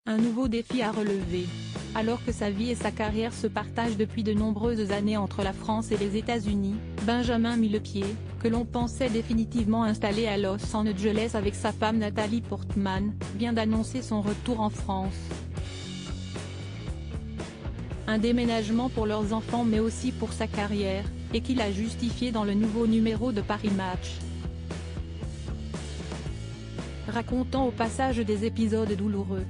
Un nouveau défi à relever. Alors que sa vie et sa carrière se partagent depuis de nombreuses années entre la France et les États-Unis, Benjamin Millepied, que l'on pensait définitivement installé à Los Angeles avec sa femme Nathalie Portman, vient d'annoncer son retour en France. Un déménagement pour leurs enfants mais aussi pour sa carrière, et qu'il a justifié dans le nouveau numéro de Paris Match. Racontant au passage des épisodes douloureux.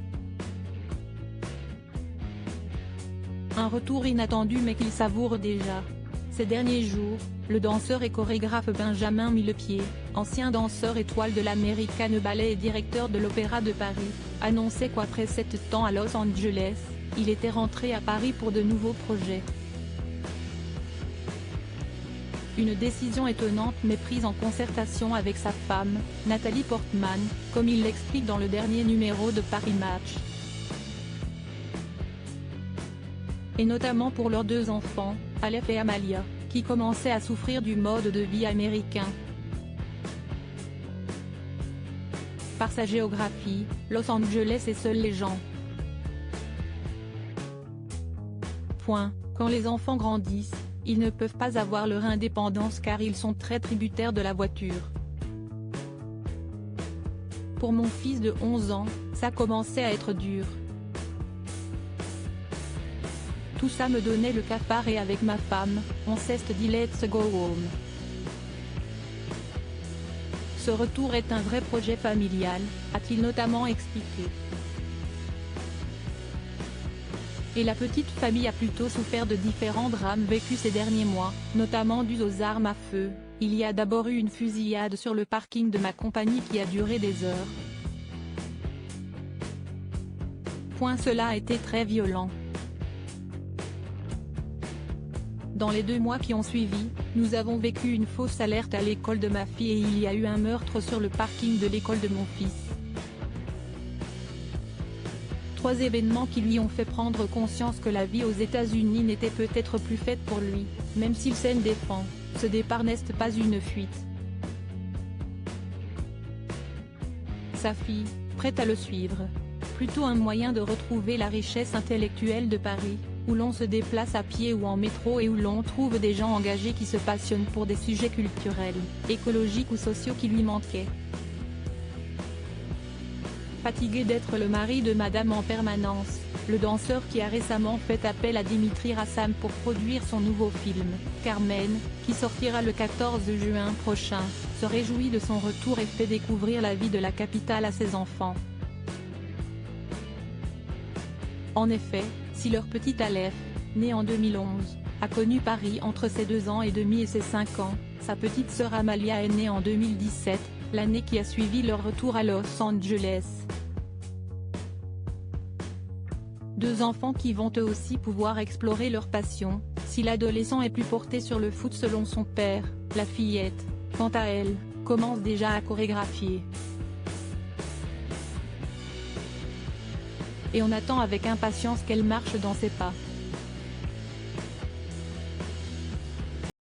Un retour inattendu mais qu'il savoure déjà. Ces derniers jours, le danseur et chorégraphe Benjamin Millepied, ancien danseur étoile de l'American Ballet et directeur de l'Opéra de Paris, annonçait qu'après 7 ans à Los Angeles, il était rentré à Paris pour de nouveaux projets. Une décision étonnante mais prise en concertation avec sa femme, Nathalie Portman, comme il l'explique dans le dernier numéro de Paris Match. Et notamment pour leurs 2 enfants, Aleph et Amalia, qui commençaient à souffrir du mode de vie américain. Par sa géographie, Los Angeles est seul les gens. Quand les enfants grandissent, ils ne peuvent pas avoir leur indépendance car ils sont très tributaires de la voiture. Pour mon fils de 11 ans, ça commençait à être dur. Tout ça me donnait le cafard et avec ma femme, on s'est dit let's go home. Ce retour est un vrai projet familial, a-t-il notamment expliqué. Et la petite famille a plutôt souffert de différents drames vécus ces derniers mois, notamment dus aux armes à feu. Il y a d'abord eu une fusillade sur le parking de ma compagnie qui a duré des heures. Cela a été très violent. Dans les 2 mois qui ont suivi, nous avons vécu une fausse alerte à l'école de ma fille et il y a eu un meurtre sur le parking de l'école de mon fils. 3 événements qui lui ont fait prendre conscience que la vie aux États-Unis n'était peut-être plus faite pour lui, même s'il s'en défend. Ce départ n'est pas une fuite. Sa fille, prête à le suivre. Plutôt un moyen de retrouver la richesse intellectuelle de Paris, où l'on se déplace à pied ou en métro et où l'on trouve des gens engagés qui se passionnent pour des sujets culturels, écologiques ou sociaux qui lui manquaient. Fatigué d'être le mari de Madame en permanence, le danseur qui a récemment fait appel à Dimitri Rassam pour produire son nouveau film, Carmen, qui sortira le 14 juin prochain, se réjouit de son retour et fait découvrir la vie de la capitale à ses enfants. En effet, si leur petit Aleph, né en 2011, a connu Paris entre ses 2 ans et demi et ses 5 ans, sa petite sœur Amalia est née en 2017, l'année qui a suivi leur retour à Los Angeles. 2 enfants qui vont eux aussi pouvoir explorer leur passion, si l'adolescent est plus porté sur le foot selon son père, la fillette, quant à elle, commence déjà à chorégraphier. Et on attend avec impatience qu'elle marche dans ses pas.